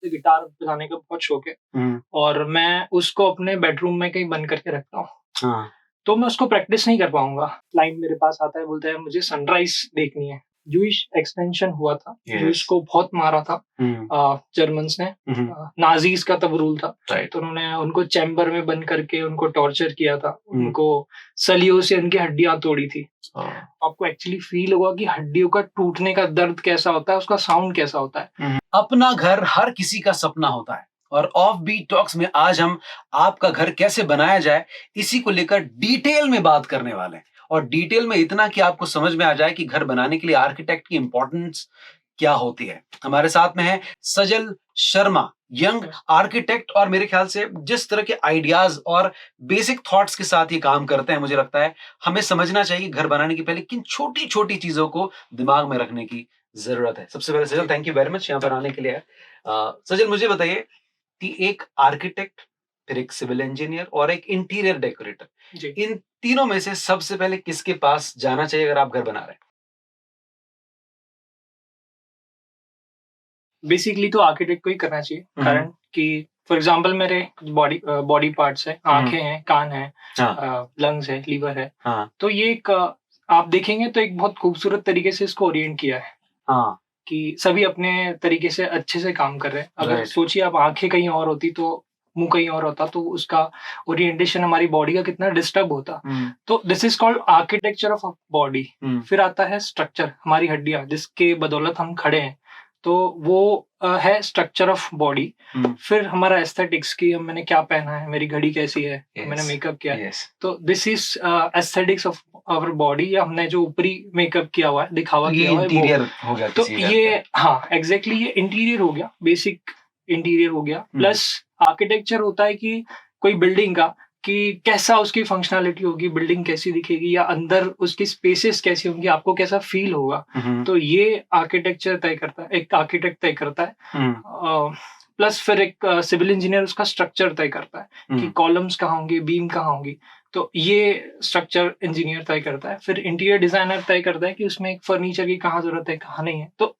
Guitar बजाने का बहुत शौक है और मैं उसको अपने बेडरूम में कहीं बंद करके रखता हूँ। हाँ। तो मैं उसको प्रैक्टिस नहीं कर पाऊँगा। क्लाइंट मेरे पास आता है, बोलता है मुझे सनराइज़ देखनी है। जूइश एक्सपेंशन हुआ था, जूइश को बहुत मारा था जर्मन्स ने। नाज़ीज़ का तब रूल था। तो उन्होंने उनको चैम्बर में बंद करके उनको टॉर्चर किया था। उनको सलियों से उनकी हड्डियाँ तोड़ी थी। आपको एक्चुअली फ़ील होगा कि हड्डियों का टूटने का दर्द कैसा होता है, उसका साउंड कैसा होता है। अपना घर हर किसी का सपना होता है और ऑफ बीट टॉक्स में आज हम आपका घर कैसे बनाया जाए इसी को लेकर डिटेल में बात करने वाले हैं। और डिटेल में इतना कि आपको समझ में आ जाए कि घर बनाने के लिए आर्किटेक्ट की इंपॉर्टेंस क्या होती है। हमारे साथ में है सजल शर्मा, यंग आर्किटेक्ट, और मेरे ख्याल से जिस तरह के आइडियाज और बेसिक थॉट्स के साथ ये काम करते हैं, मुझे लगता है हमें समझना चाहिए घर बनाने के पहले किन छोटी छोटी चीजों को दिमाग में रखने की जरूरत है। सबसे पहले सजल, थैंक यू वेरी मच यहाँ पर आने के लिए। सजल, मुझे बताइए कि एक आर्किटेक्ट, फिर एक सिविल इंजीनियर और एक इंटीरियर डेकोरेटर, इन तीनों में से सबसे पहले किसके पास जाना चाहिए अगर आप घर बना रहे हैं? बेसिकली तो आर्किटेक्ट को ही करना चाहिए, कारण कि फॉर एग्जांपल मेरे बॉडी पार्ट्स है, आंखें हैं, कान है, लंग्स है, लीवर है। तो ये एक आप देखेंगे तो एक बहुत खूबसूरत तरीके से इसको ओरिएंट किया है कि सभी अपने तरीके से अच्छे से काम कर रहे हैं। अगर सोचिए आप आंखें कहीं और होती तो मुंह कहीं और होता तो उसका ओरिएंटेशन हमारी बॉडी का कितना डिस्टर्ब होता। तो this is called architecture of body. फिर आता है स्ट्रक्चर, हमारी हड्डियां जिसके बदौलत हम खड़े हैं, तो वो है स्ट्रक्चर ऑफ बॉडी। फिर हमारा एस्थेटिक्स की मैंने क्या पहना है, मेरी घड़ी कैसी है, मैंने मेकअप किया है। तो this is aesthetics of our body, या हमने जो ऊपरी मेकअप किया हुआ है, दिखावा किया हुआ है, इंटीरियर हो गया। तो ये एग्जैक्टली ये इंटीरियर हो गया, बेसिक इंटीरियर हो गया। प्लस आर्किटेक्चर होता है कि कोई बिल्डिंग का कि कैसा उसकी फंक्शनैलिटी होगी, बिल्डिंग कैसी दिखेगी, या अंदर उसकी स्पेसेस कैसी होंगी, आपको कैसा फील होगा। तो ये आर्किटेक्चर तय करता है, एक आर्किटेक्ट तय करता है। प्लस फिर एक सिविल इंजीनियर उसका स्ट्रक्चर तय करता है कि कॉलम्स कहाँ होंगे, बीम कहाँ होंगी। तो ये स्ट्रक्चर इंजीनियर तय करता है। फिर इंटीरियर डिजाइनर तय करता है कि उसमें एक फर्नीचर की कहाँ जरूरत है, कहाँ नहीं है। तो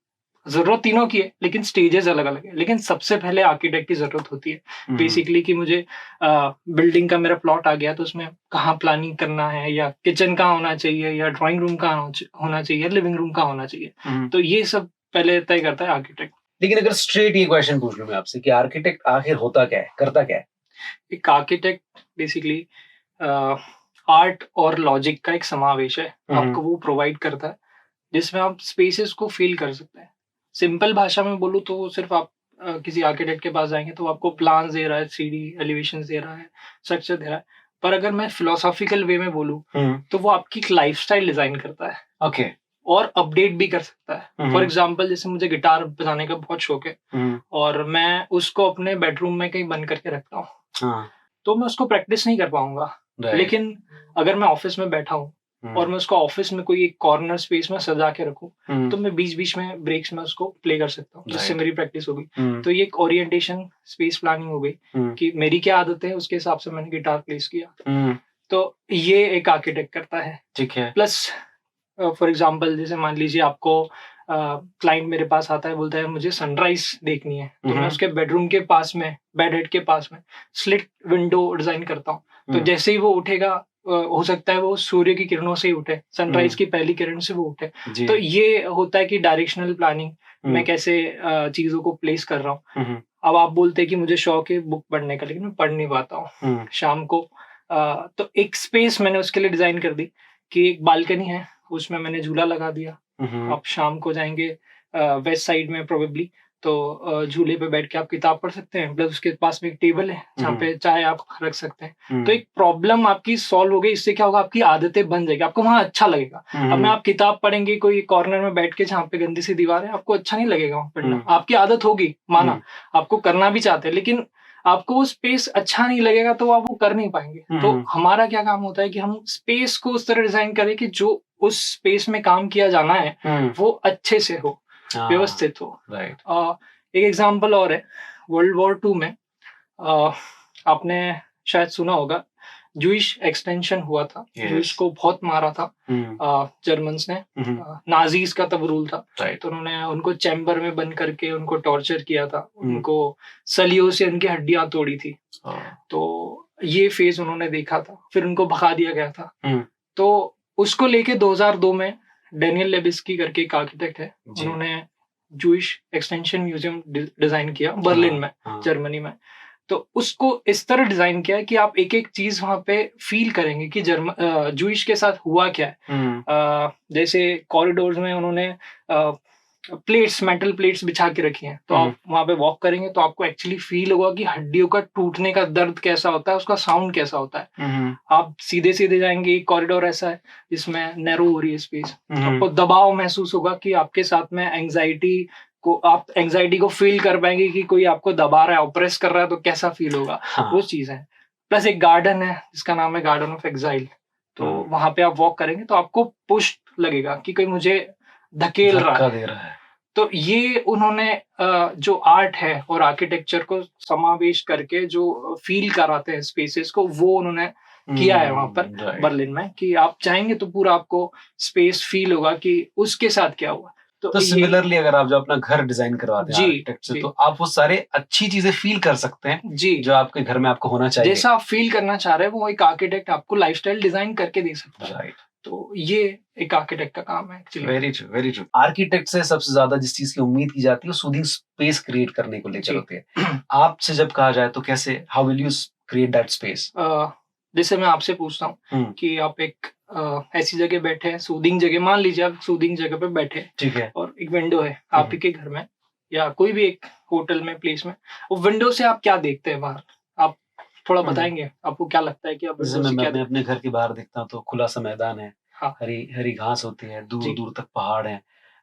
जरूरत तीनों की है, लेकिन स्टेजेस अलग अलग है। लेकिन सबसे पहले आर्किटेक्ट की जरूरत होती है बेसिकली कि मुझे बिल्डिंग का मेरा प्लॉट आ गया तो उसमें कहाँ प्लानिंग करना है, या किचन कहाँ होना चाहिए, या ड्राइंग रूम कहाँ होना चाहिए, लिविंग रूम कहाँ होना चाहिए। तो ये सब पहले तय करता है आर्किटेक्ट। लेकिन अगर स्ट्रेट ये क्वेश्चन पूछ लूं मैं आपसे कि आर्किटेक्ट आखिर होता क्या है, करता क्या है? एक आर्किटेक्ट बेसिकली आर्ट और लॉजिक का एक समावेश है। आपको वो प्रोवाइड करता है जिसमें आप स्पेसेस को फील कर सकते हैं। सिंपल भाषा में बोलूँ तो सिर्फ आप किसी आर्किटेक्ट के पास जाएंगे तो आपको प्लान दे रहा है, 3D एलिवेशन दे रहा है, स्ट्रक्चर दे रहा है। पर अगर मैं फिलोसॉफिकल वे में बोलूँ तो वो आपकी लाइफस्टाइल डिजाइन करता है। ओके। और अपडेट भी कर सकता है। फॉर एग्जाम्पल जैसे मुझे गिटार बजाने का बहुत शौक है और मैं उसको अपने बेडरूम में कहीं बंद करके रखता हूँ। तो मैं उसको प्रैक्टिस नहीं कर पाऊंगा। लेकिन अगर मैं ऑफिस में बैठा हूँ और मैं उसको ऑफिस में कोई एक कॉर्नर स्पेस में सजा के रखूं, तो मैं बीच बीच में ब्रेक्स में उसको प्ले कर सकता हूँ, जिससे मेरी प्रैक्टिस होगी। तो ये एक ओरिएंटेशन, स्पेस प्लानिंग हो गई कि मेरी क्या आदत है, उसके हिसाब से मैंने गिटार प्लेस किया। तो ये एक आर्किटेक्ट करता है। ठीक है। प्लस फॉर एग्जाम्पल जैसे मान लीजिए आपको क्लाइंट मेरे पास आता है, बोलता है मुझे सनराइज देखनी है, तो मैं उसके बेडरूम के पास में, बेड हेड के पास में स्लिट विंडो डिजाइन करता हूँ। तो जैसे ही वो उठेगा, हो सकता है वो सूर्य की किरणों से ही उठे, सनराइज की पहली किरण से वो उठे। तो ये होता है कि डायरेक्शनल प्लानिंग, मैं कैसे चीजों को प्लेस कर रहा हूँ। अब आप बोलते हैं कि मुझे शौक है बुक पढ़ने का, लेकिन मैं पढ़ नहीं पाता हूँ शाम को। तो एक स्पेस मैंने उसके लिए डिजाइन कर दी कि एक बालकनी है, उसमें मैंने झूला लगा दिया। आप शाम को जाएंगे वेस्ट साइड में प्रोबेबली, तो झूले पे बैठ के आप किताब पढ़ सकते हैं। प्लस उसके पास में एक टेबल है जहाँ पे चाय आप रख सकते हैं। तो एक प्रॉब्लम आपकी सॉल्व हो गई। इससे क्या होगा, आपकी आदतें बन जाएगी, आपको वहाँ अच्छा लगेगा। अब मैं आप किताब पढ़ेंगे कोई कॉर्नर में बैठ के जहाँ पे गंदी सी दीवार है, आपको अच्छा नहीं लगेगा वहाँ पढ़ना। आपकी आदत होगी, माना आपको करना भी चाहते हैं, लेकिन आपको वो स्पेस अच्छा नहीं लगेगा तो आप वो कर नहीं पाएंगे। तो हमारा क्या काम होता है कि हम स्पेस को उस तरह डिजाइन करें कि जो उस स्पेस में काम किया जाना है वो अच्छे से हो, व्यवस्थित हो। एक एग्जांपल और है, वर्ल्ड वॉर 2 में आपने शायद सुना होगा, जूइश एक्सटेंशन हुआ था, जूइश को बहुत मारा था जर्मन्स ने, नाजीज का तब रूल था, तो उन्होंने उनको चैम्बर में बंद करके उनको टॉर्चर किया था, उनको सलियों से उनकी हड्डियां तोड़ी थी, तो ये फेज उन्होंने देखा था, फिर उनको भगा दिया गया था। तो उसको लेके 2002 में डेनियल लेबिस्की करके एक आर्किटेक्ट है, उन्होंने जूइश एक्सटेंशन म्यूजियम डिजाइन किया बर्लिन में, जर्मनी में। तो उसको इस तरह डिजाइन किया है कि आप एक एक चीज वहां पे फील करेंगे कि जूइश के साथ हुआ क्या है। जैसे कॉरिडोर्स में उन्होंने प्लेट्स, मेटल प्लेट्स बिछा के रखी हैं, तो आप वहां पे वॉक करेंगे तो आपको एक्चुअली फील होगा कि हड्डियों का टूटने का दर्द कैसा होता है, उसका साउंड कैसा होता है। आप सीधे सीधे जाएंगे, एक कॉरिडोर ऐसा है जिसमें नैरो हो रही है स्पेस, आपको दबाव महसूस होगा कि आपके साथ में आप एंजाइटी को फील कर पाएंगे कि कोई आपको दबा रहा है, ऑप्रेस कर रहा है, तो कैसा फील होगा। वो चीज है। प्लस एक गार्डन है जिसका नाम है गार्डन ऑफ एक्साइल, तो वहां पे आप वॉक करेंगे तो आपको पुश लगेगा कि कोई मुझे धकेल रहा है। तो ये उन्होंने जो आर्ट है और आर्किटेक्चर को समावेश करके जो फील कराते हैं स्पेसेस को, वो उन्होंने किया है वहां पर बर्लिन में, कि आप चाहेंगे तो पूरा आपको स्पेस फील होगा कि उसके साथ क्या हुआ। तो सिमिलरली अगर आप जो अपना घर डिजाइन करवाते हैं आर्किटेक्ट से, तो आप वो सारे अच्छी चीजें फील कर सकते हैं जी, जो आपके घर में आपको होना चाहिए, जैसा आप फील करना चाह रहे हैं वो एक आर्किटेक्ट आपको लाइफस्टाइल डिजाइन करके दे सकता है। तो ये एक आर्किटेक्ट का काम है actually. Very true, very true. Architect से सबसे ज्यादा जिस चीज की उम्मीद की जाती है वो सूदिंग स्पेस क्रिएट करने को लेकर होती है। आपसे जब कहा जाए तो कैसे, how will you create that space? जैसे मैं आपसे पूछता हूँ कि आप एक ऐसी जगह बैठे हैं, सूदिंग जगह, मान लीजिए आप सूदिंग जगह पे बैठे, ठीक है, और एक विंडो है आपके घर में या कोई भी एक होटल में, प्लेस में, वो विंडो से आप क्या देखते हैं बाहर? आप थोड़ा बताएंगे, आपको क्या लगता है कि आप विंडो से क्या? मैं अपने घर के बाहर देखता हूँ तो खुला सा मैदान है, हरी हरी घास होती है, दूर दूर तक पहाड़ है,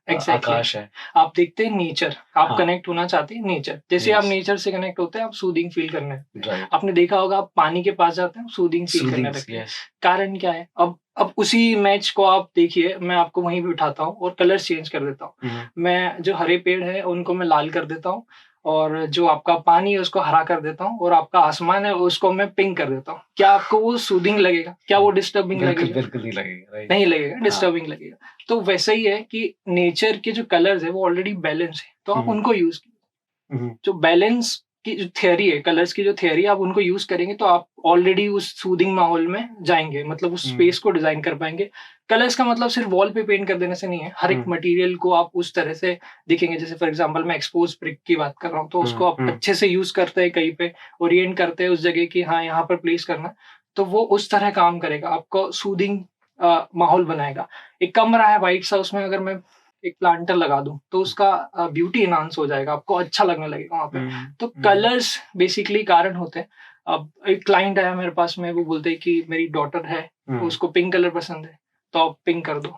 आकाश है। आप देखते हैं नेचर, आप कनेक्ट होना चाहते हैं नेचर, जैसे आप नेचर से कनेक्ट होते हैं आप सूदिंग फील करने लगते हैं। आपने देखा होगा आप पानी के पास जाते हैं, सूदिंग फील करने लगते हैं। कारण क्या है? अब उसी मैच को आप देखिए, मैं आपको वहीं भी उठाता हूँ और कलर चेंज कर देता हूँ। मैं जो हरे पेड़ है उनको मैं लाल कर देता हूँ, और जो आपका पानी है उसको हरा कर देता हूँ, और आपका आसमान है उसको मैं पिंक कर देता हूँ। क्या आपको वो सूदिंग लगेगा? क्या वो डिस्टर्बिंग लगेगा? बिल्कुल नहीं लगेगा, नहीं लगेगा, डिस्टर्बिंग लगेगा। तो वैसे ही है कि नेचर के जो कलर्स है वो ऑलरेडी बैलेंस है, तो आप उनको यूज कीजिए। जो बैलेंस की जो थियरी है, कलर्स की जो थियरी है, आप उनको यूज करेंगे तो आप ऑलरेडी उस सूदिंग माहौल में जाएंगे, मतलब उस स्पेस को डिजाइन कर पाएंगे। कलर्स का मतलब सिर्फ वॉल पे पेंट कर देने से नहीं है, हर एक मटेरियल को आप उस तरह से दिखेंगे। जैसे फॉर एग्जांपल मैं एक्सपोज ब्रिक की बात कर रहा हूँ, तो उसको आप अच्छे से यूज करते हैं, कहीं पे ओरिएंट करते हैं उस जगह की, हाँ यहाँ पर प्लेस करना, तो वो उस तरह काम करेगा, आपको सूदिंग माहौल बनाएगा। एक कमरा है व्हाइट सा, उसमें अगर मैं एक प्लांटर लगा दूं तो उसका ब्यूटी इनहांस हो जाएगा, आपको अच्छा लगने लगेगा वहां पे। तो कलर्स बेसिकली कारण होते हैं। अब एक क्लाइंट आया मेरे पास में, वो बोलते हैं कि मेरी डॉटर है, उसको पिंक कलर पसंद है, तो आप पिंक कर दो।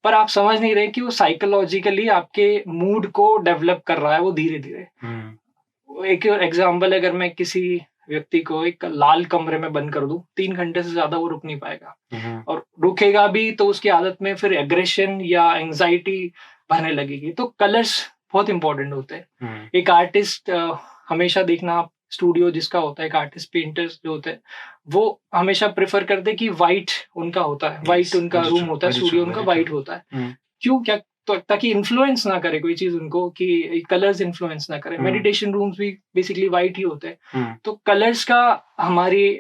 पर आप समझ नहीं रहे कि वो साइकोलॉजिकली आपके मूड को डेवलप कर रहा है, वो धीरे धीरे। एक एग्जाम्पल, अगर मैं किसी व्यक्ति को एक लाल कमरे में बंद कर दूं, 3 घंटे से ज्यादा वो रुक नहीं पाएगा, और रुकेगा भी तो उसकी आदत में फिर एग्रेशन या एंजाइटी भरने लगेगी। तो कलर्स बहुत इंपॉर्टेंट होते हैं। एक आर्टिस्ट हमेशा देखना, स्टूडियो जिसका होता है, एक आर्टिस्ट पेंटर्स जो होते हैं, वो हमेशा प्रेफर करते हैं कि व्हाइट उनका होता है, व्हाइट उनका रूम होता है, स्टूडियो उनका व्हाइट होता है। क्यों? क्या? तो ताकि इन्फ्लुएंस ना करे कोई चीज उनको, कि कलर्स इन्फ्लुएंस ना करे। मेडिटेशन रूम्स भी बेसिकली व्हाइट ही होते हैं। तो कलर्स का हमारी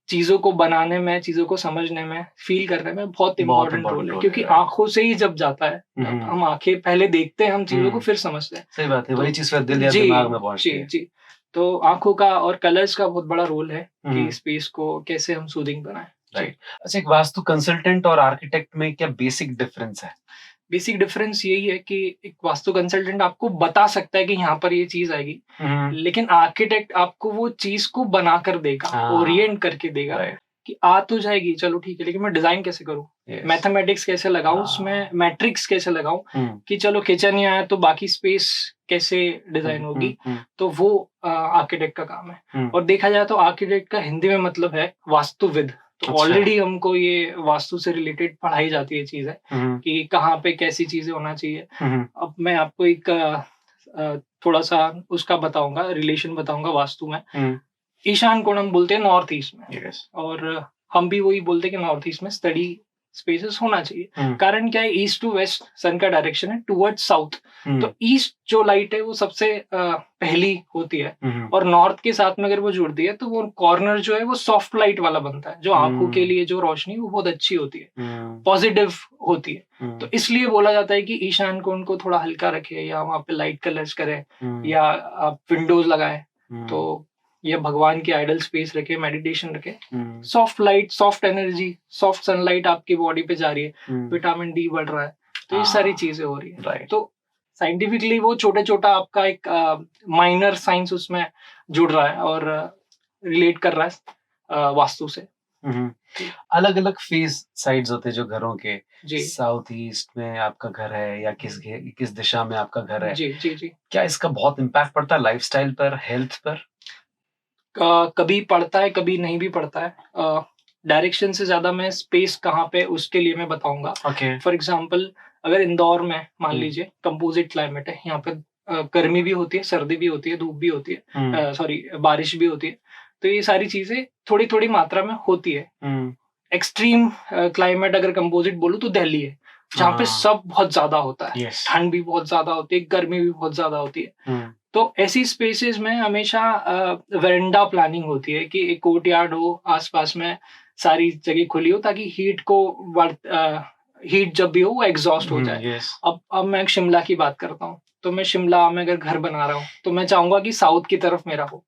चीजों को बनाने में, चीजों को समझने में, फील करने में बहुत इंपॉर्टेंट रोल है, क्योंकि आंखों से ही जब जाता है, हम आंखें पहले देखते हैं हम चीजों को, फिर समझते हैं। सही बात है, वही चीज फिर दिल या दिमाग में पहुंचती है। जी, तो आंखों का और कलर्स का बहुत बड़ा रोल है कि स्पेस को कैसे हम सूदिंग बनाएं। राइट। अच्छा, एक वास्तु कंसल्टेंट और आर्किटेक्ट में क्या बेसिक डिफरेंस है? बेसिक डिफरेंस यही है कि एक वास्तु कंसल्टेंट आपको बता सकता है कि यहाँ पर ये चीज आएगी, लेकिन आर्किटेक्ट आपको वो चीज को बना कर देगा, ओरिएंट करके देगा कि आ तो जाएगी, चलो ठीक है, लेकिन मैं डिजाइन कैसे करूँ, मैथमेटिक्स कैसे लगाऊं, उसमें मैट्रिक्स कैसे लगाऊं, कि चलो किचन ही आया तो बाकी स्पेस कैसे डिजाइन होगी। तो वो आर्किटेक्ट का काम है। और देखा जाए तो आर्किटेक्ट का हिंदी में मतलब है वास्तुविद। तो ऑलरेडी हमको ये वास्तु से रिलेटेड पढ़ाई जाती है चीजें, कि कहाँ पे कैसी चीजें होना चाहिए। अब मैं आपको एक थोड़ा सा उसका बताऊंगा, रिलेशन बताऊंगा वास्तु में। ईशान कोण हम बोलते हैं नॉर्थ ईस्ट में, Yes. और हम भी वही बोलते हैं कि नॉर्थ ईस्ट में स्टडी स्पेसेस होना चाहिए। कारण क्या है, ईस्ट टू वेस्ट सन का डायरेक्शन है, टुवर्ड्स साउथ। तो ईस्ट जो लाइट है वो सबसे पहली होती है, और नॉर्थ के साथ में अगर वो जुड़ती है तो वो कॉर्नर जो है वो सॉफ्ट लाइट वाला बनता है, जो आंखों के लिए जो रोशनी वो बहुत अच्छी होती है, पॉजिटिव होती है। तो इसलिए बोला जाता है कि ईशान कोण को थोड़ा हल्का रखे, या वहां पे लाइट कलर्स करें, या आप विंडोज लगाए, तो या भगवान की आइडल स्पेस रखे, मेडिटेशन रखे, soft light, soft energy, soft sunlight आपकी बॉडी पे जा रही है, विटामिन डी बढ़ रहा है, तो ये सारी चीजें हो रही है। तो साइंटिफिकली वो छोटे छोटा आपका एक माइनर साइंस उसमें जुड़ रहा है और रिलेट कर रहा है वास्तु से। अलग अलग फेस साइड्स होते हैं जो घरों के, साउथ ईस्ट में आपका घर है या किस दिशा में आपका घर है, जी जी जी, क्या इसका बहुत इम्पैक्ट पड़ता है लाइफस्टाइल पर, हेल्थ पर? कभी पड़ता है, कभी नहीं भी पड़ता है। डायरेक्शन से ज्यादा मैं स्पेस कहाँ पे उसके लिए मैं बताऊंगा। फॉर एग्जाम्पल, अगर इंदौर में मान लीजिए कंपोजिट क्लाइमेट है, यहाँ पे गर्मी भी होती है, सर्दी भी होती है, धूप भी होती है, सॉरी बारिश भी होती है, तो ये सारी चीजें थोड़ी थोड़ी मात्रा में होती है। एक्सट्रीम क्लाइमेट अगर कंपोजिट बोलूं तो दिल्ली है, जहाँ पे सब बहुत ज्यादा होता है, ठंड भी बहुत ज्यादा होती है, गर्मी भी बहुत ज्यादा होती है। तो ऐसी स्पेसेस में हमेशा वेरेंडा प्लानिंग होती है कि एक कोर्टयार्ड हो, आसपास में सारी जगह खुली हो, ताकि हीट जब भी हो वो एग्जॉस्ट हो जाए। अब मैं शिमला की बात करता हूँ, तो मैं शिमला में अगर घर बना रहा हूँ तो मैं चाहूंगा कि साउथ की तरफ मेरा हो।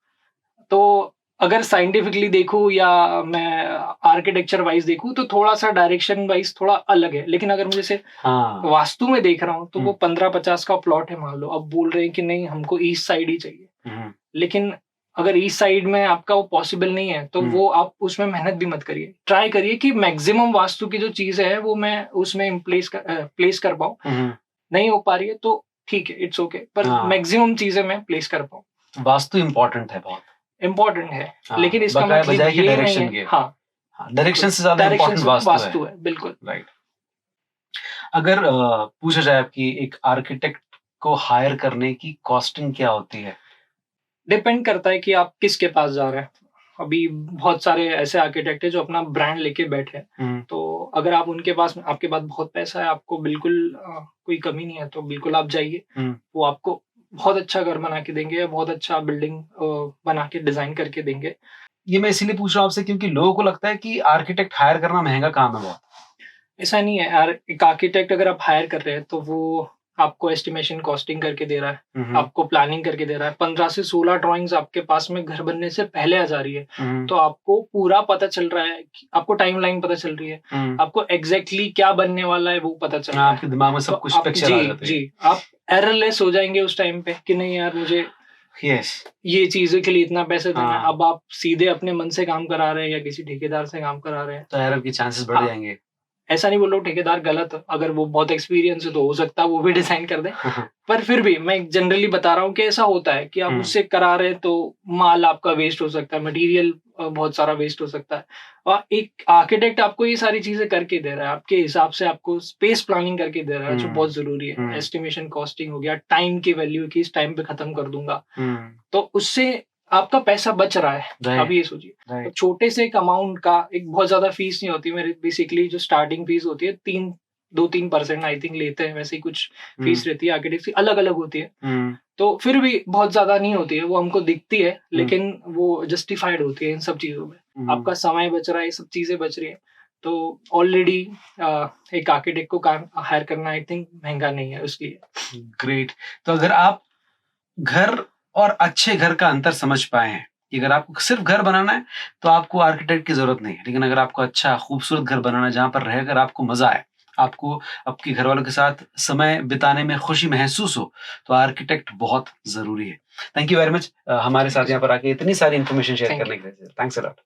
तो अगर साइंटिफिकली देखूं या मैं आर्किटेक्चर वाइज देखूं तो थोड़ा सा डायरेक्शन वाइज थोड़ा अलग है, लेकिन अगर मुझे से वास्तु में देख रहा हूं तो वो 15-50 का प्लॉट है मान लो, अब बोल रहे हैं कि नहीं हमको ईस्ट साइड ही चाहिए, लेकिन अगर ईस्ट साइड में आपका वो पॉसिबल नहीं है तो वो आप उसमें मेहनत भी मत करिए, ट्राई करिए कि मैक्सिमम वास्तु की जो चीजें है वो मैं उसमें प्लेस कर पाऊँ। नहीं हो पा रही है तो ठीक है, इट्स ओके, पर मैक्सिमम चीजें मैं प्लेस कर पाऊँ। वास्तु इम्पोर्टेंट है, बहुत इम्पोर्टेंट है, लेकिन इसका मतलब ये डायरेक्शन नहीं है, हाँ डायरेक्शन से ज्यादा इम्पोर्टेंट वास्तु है। बिल्कुल राइट। अगर पूछा जाए कि एक आर्किटेक्ट को हायर करने की कॉस्टिंग क्या होती है? डिपेंड करता है कि आप किसके पास जा रहे हैं। अभी बहुत सारे ऐसे आर्किटेक्ट है जो अपना ब्रांड लेके बैठे हैं, तो अगर आप उनके पास, आपके पास बहुत पैसा है, आपको बिल्कुल कोई कमी नहीं है, तो बिल्कुल आप जाइए, वो आपको बहुत अच्छा घर बना के देंगे, बहुत अच्छा बिल्डिंग बना के डिजाइन करके देंगे। ये मैं इसीलिए पूछ रहा हूँ आपसे क्योंकि लोगों को लगता है कि आर्किटेक्ट हायर करना महंगा काम है बहुत। ऐसा नहीं है यार, एक आर्किटेक्ट अगर आप हायर कर रहे हैं तो वो आपको एस्टिमेशन कॉस्टिंग करके दे रहा है, आपको प्लानिंग करके दे रहा है, 15 से 16 ड्राइंग्स आपके पास में घर बनने से पहले आ जा रही है, तो आपको पूरा पता चल रहा है, आपको टाइमलाइन पता चल रही है, आपको एग्जैक्टली क्या बनने वाला है वो पता चल रहा है, आपके दिमाग में सब कुछ पिक्चर आ जाती है। जी, आप एररलेस हो जाएंगे उस टाइम पे कि नहीं यार मुझे ये चीजों के लिए इतना पैसे देना है। अब आप सीधे अपने मन से काम करा रहे हैं या किसी ठेकेदार से काम करा रहे हैं तो एरर की चांसेस बढ़ जाएंगे। ऐसा नहीं बोल रहा हूँ ठेकेदार गलत, अगर वो बहुत एक्सपीरियंस है तो हो सकता है वो भी डिजाइन कर दे, पर फिर भी मैं जनरली बता रहा हूँ कि ऐसा होता है कि आप उससे करा रहे तो माल आपका वेस्ट हो सकता है, मटेरियल बहुत सारा वेस्ट हो सकता है, और एक आर्किटेक्ट आपको ये सारी चीजें करके दे रहा है, आपके हिसाब से आपको स्पेस प्लानिंग करके दे रहा है, जो बहुत जरूरी है। एस्टिमेशन कॉस्टिंग हो गया, टाइम की वैल्यू की इस टाइम पे खत्म कर दूंगा, तो उससे आपका पैसा बच रहा है। अब ये सोचिए, तो छोटे से एक अमाउंट का एक बहुत ज्यादा फीस नहीं होती मेरी, बेसिकली जो स्टार्टिंग फीस होती है 2-3% आई थिंक लेते हैं, वैसे ही कुछ फीस रहती है आर्किटेक्ट की, अलग अलग होती है, तो फिर भी बहुत ज्यादा नहीं होती है, वो हमको दिखती है लेकिन वो जस्टिफाइड होती है इन सब चीजों में, आपका समय बच रहा है, ये सब चीजें बच रही है, तो ऑलरेडी एक आर्किटेक्ट को काम हायर करना आई थिंक महंगा नहीं है उसके लिए। ग्रेट। तो अगर आप घर और अच्छे घर का अंतर समझ पाए हैं, अगर आपको सिर्फ घर बनाना है तो आपको आर्किटेक्ट की जरूरत नहीं है, लेकिन अगर आपको अच्छा खूबसूरत घर बनाना है जहां पर रहकर आपको मजा आए, आपको आपके घर वालों के साथ समय बिताने में खुशी महसूस हो, तो आर्किटेक्ट बहुत जरूरी है। थैंक यू वेरी मच हमारे साथ यहाँ पर आके इतनी सारी इन्फॉर्मेशन शेयर करने के लिए। Thanks a lot.